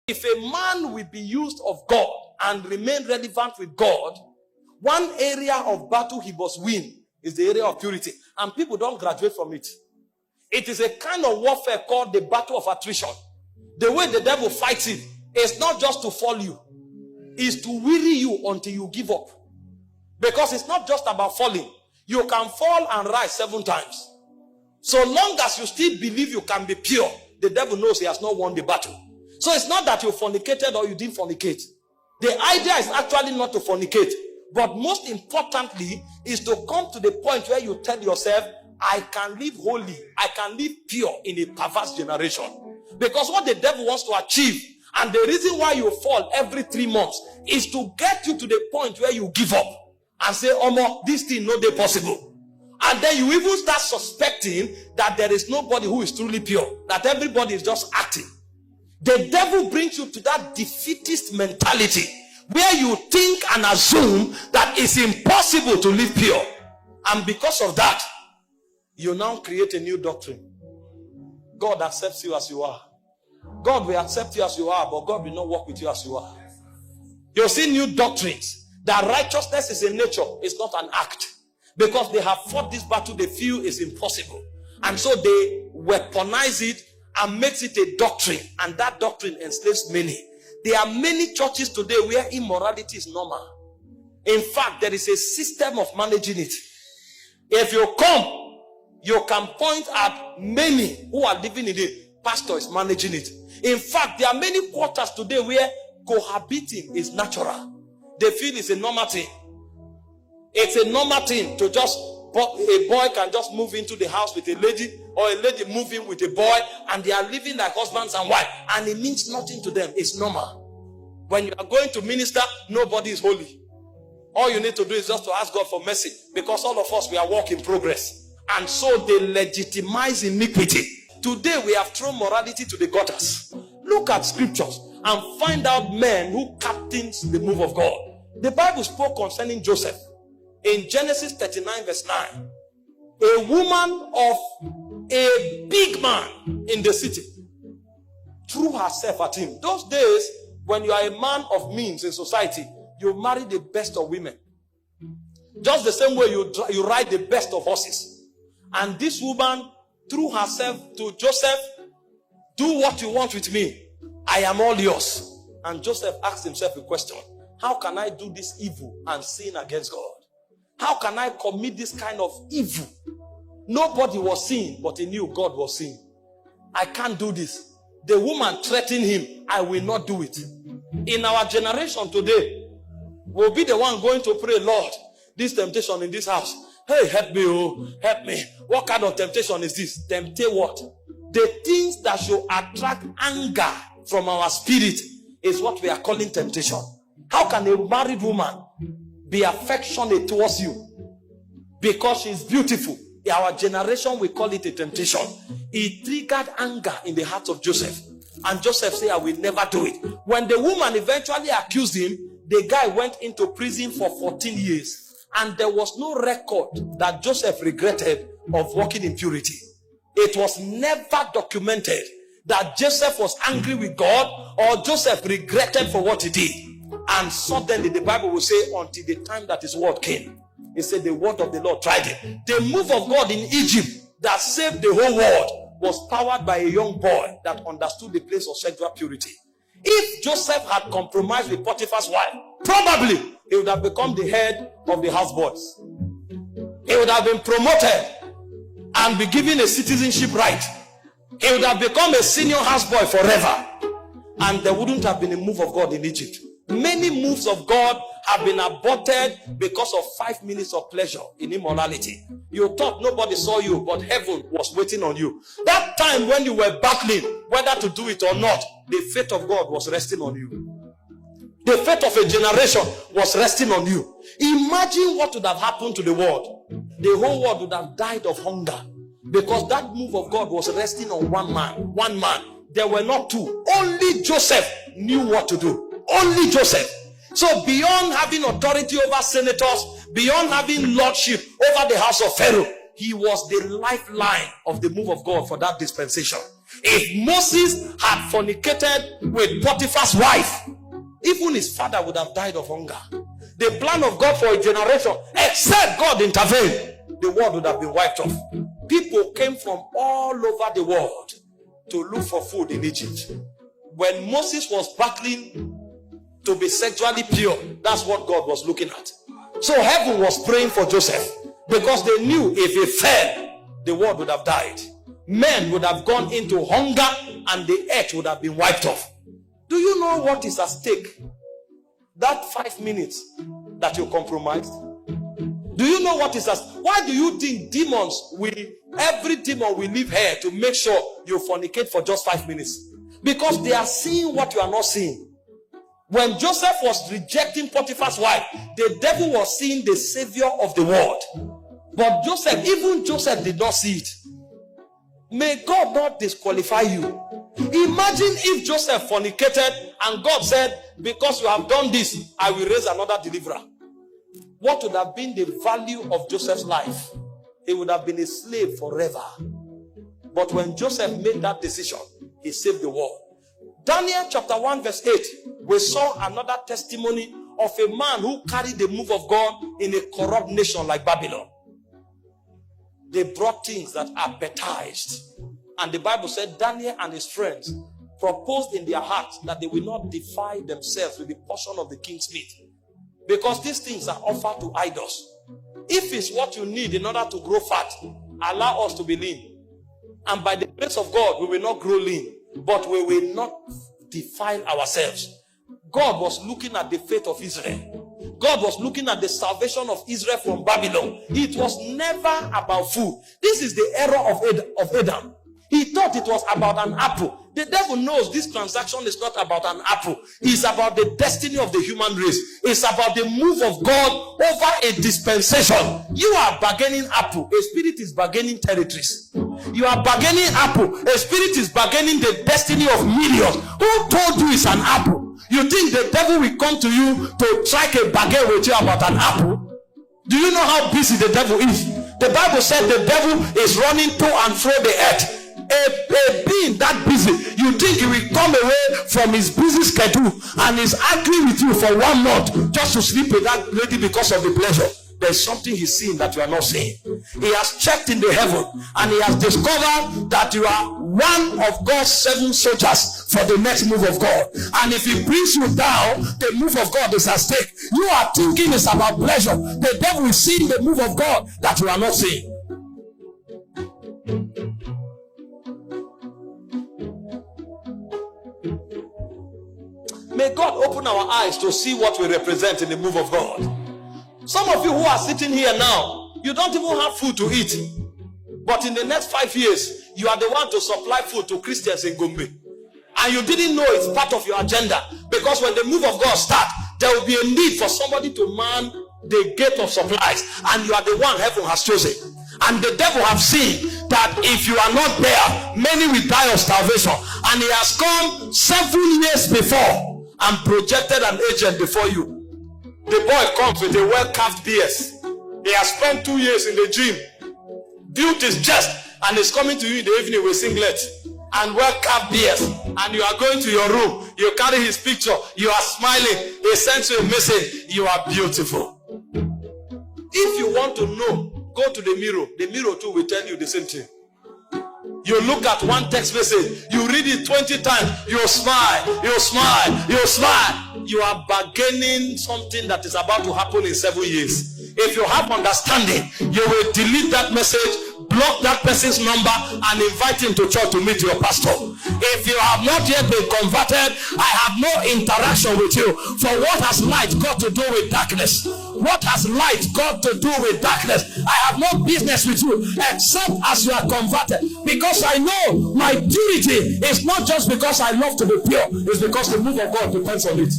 If a man will be used of God and remain relevant with God, one area of battle he must win is the area of purity. And people don't graduate from it. It is a kind of warfare called the battle of attrition. The way the devil fights it is not just to fall you. It's to weary you until you give up. Because it's not just about falling. You can fall and rise 7 times. So long as you still believe you can be pure, the devil knows he has not won the battle. So it's not that you fornicated or you didn't fornicate. The idea is actually not to fornicate. But most importantly is to come to the point where you tell yourself, I can live holy, I can live pure in a perverse generation. Because what the devil wants to achieve, and the reason why you fall every 3 months, is to get you to the point where you give up and say, Omo, this thing no dey possible. And then you even start suspecting that there is nobody who is truly pure, that everybody is just acting. The devil brings you to that defeatist mentality where you think and assume that it's impossible to live pure. And because of that, you now create a new doctrine. God accepts you as you are. God will accept you as you are, but God will not work with you as you are. You'll see new doctrines that righteousness is a nature, it's not an act. Because they have fought this battle, they feel it's impossible. And so they weaponize it and makes it a doctrine, and that doctrine enslaves many. There are many churches today where immorality is normal. In fact, there is a system of managing it. If you come, you can point at many who are living in it. Pastor is managing it. In fact, there are many quarters today where cohabiting is natural. They feel it's a normal thing. It's a normal thing to just, a boy can just move into the house with a lady, or a lady move in with a boy, and they are living like husbands and wife, and it means nothing to them. It's normal. When you are going to minister, nobody is holy. All you need to do is just to ask God for mercy, because all of us, we are work in progress. And so they legitimize iniquity. Today we have thrown morality to the gutters. Look at scriptures and find out men who captains the move of God. The Bible spoke concerning Joseph in Genesis 39 verse 9. A woman of a big man in the city threw herself at him. Those days, when you are a man of means in society, you marry the best of women. Just the same way you ride the best of horses. And this woman threw herself to Joseph. Do what you want with me. I am all yours. And Joseph asked himself a question. How can I do this evil and sin against God? How can I commit this kind of evil? Nobody was seeing, but he knew God was seeing. I can't do this. The woman threatened him. I will not do it. In our generation today, we'll be the one going to pray, Lord, this temptation in this house. Hey, help me, oh, help me. What kind of temptation is this? Temptate what? The things that should attract anger from our spirit is what we are calling temptation. How can a married woman be affectionate towards you because she's beautiful? In our generation, we call it a temptation. It triggered anger in the heart of Joseph. And Joseph said, I will never do it. When the woman eventually accused him, the guy went into prison for 14 years. And there was no record that Joseph regretted of walking in purity. It was never documented that Joseph was angry with God or Joseph regretted for what he did. And suddenly the Bible will say, until the time that his word came. It said the word of the Lord tried it. The move of God in Egypt that saved the whole world was powered by a young boy that understood the place of sexual purity. If Joseph had compromised with Potiphar's wife, probably he would have become the head of the houseboys. He would have been promoted and be given a citizenship right. He would have become a senior houseboy forever. And there wouldn't have been a move of God in Egypt. Many moves of God have been aborted because of 5 minutes of pleasure in immorality. You thought nobody saw you, but heaven was waiting on you. That time when you were battling whether to do it or not, the fate of God was resting on you. The fate of a generation was resting on you. Imagine what would have happened to the world. The whole world would have died of hunger because that move of God was resting on one man. One man. There were not two. Only Joseph knew what to do. Only Joseph. So beyond having authority over senators, beyond having lordship over the house of Pharaoh, he was the lifeline of the move of God for that dispensation. If Moses had fornicated with Potiphar's wife, even his father would have died of hunger. The plan of God for a generation, except God intervened, the world would have been wiped off. People came from all over the world to look for food in Egypt. When Moses was battling to be sexually pure, that's what God was looking at. So heaven was praying for Joseph, because they knew if he fell, the world would have died. Men would have gone into hunger and the earth would have been wiped off. Do you know what is at stake? That 5 minutes that you compromised. Do you know what is at stake? Why do you think demons every demon will leave here to make sure you fornicate for just 5 minutes? Because they are seeing what you are not seeing. When Joseph was rejecting Potiphar's wife, the devil was seeing the savior of the world. But even Joseph did not see it. May God not disqualify you. Imagine if Joseph fornicated and God said, because you have done this, I will raise another deliverer. What would have been the value of Joseph's life? He would have been a slave forever. But when Joseph made that decision, he saved the world. Daniel chapter 1 verse 8, we saw another testimony of a man who carried the move of God in a corrupt nation like Babylon. They brought things that appetized. And the Bible said Daniel and his friends proposed in their hearts that they will not defile themselves with the portion of the king's meat, because these things are offered to idols. If it's what you need in order to grow fat, allow us to be lean. And by the grace of God, we will not grow lean, but we will not defile ourselves. God was looking at the faith of Israel. God was looking at the salvation of Israel from Babylon. It was never about food. This is the error of Adam. He thought it was about an apple. The devil knows this transaction is not about an apple. It's about the destiny of the human race. It's about the move of God over a dispensation. You are bargaining apple. A spirit is bargaining territories. You are bargaining apple. A spirit is bargaining the destiny of millions. Who told you it's an apple? You think the devil will come to you to strike a bargain with you about an apple? Do you know how busy the devil is? The Bible said the devil is running to and fro the earth. A being that busy, you think he will come away from his busy schedule and is arguing with you for 1 month just to sleep with that lady because of the pleasure? There's something he's seeing that you are not seeing. He has checked in the heaven and he has discovered that you are one of God's 7 soldiers for the next move of God. And if he brings you down, the move of God is at stake. You are thinking it's about pleasure. The devil is seeing the move of God that you are not seeing. May God open our eyes to see what we represent in the move of God. Some of you who are sitting here now, you don't even have food to eat. But in the next 5 years, you are the one to supply food to Christians in Gombe. And you didn't know it's part of your agenda. Because when the move of God starts, there will be a need for somebody to man the gate of supplies. And you are the one heaven has chosen. And the devil have seen that if you are not there, many will die of starvation. And he has come 7 years before and projected an agent before you. The boy comes with a well-carved beard. He has spent 2 years in the gym, built his chest, and is coming to you in the evening with singlet and well-carved beard. And you are going to your room, you carry his picture, you are smiling, he sends you a message, you are beautiful. If you want to know, go to the mirror. The mirror too will tell you the same thing. You look at one text message, you read it 20 times, you smile, you smile, you smile. You are bargaining something that is about to happen in 7 years. If you have understanding, you will delete that message, block that person's number, and invite him to church to meet your pastor. If you have not yet been converted, I have no interaction with you. For what has light got to do with darkness? What has light got to do with darkness? I have no business with you except as you are converted. Because I know my purity is not just because I love to be pure, it's because the move of God depends on it.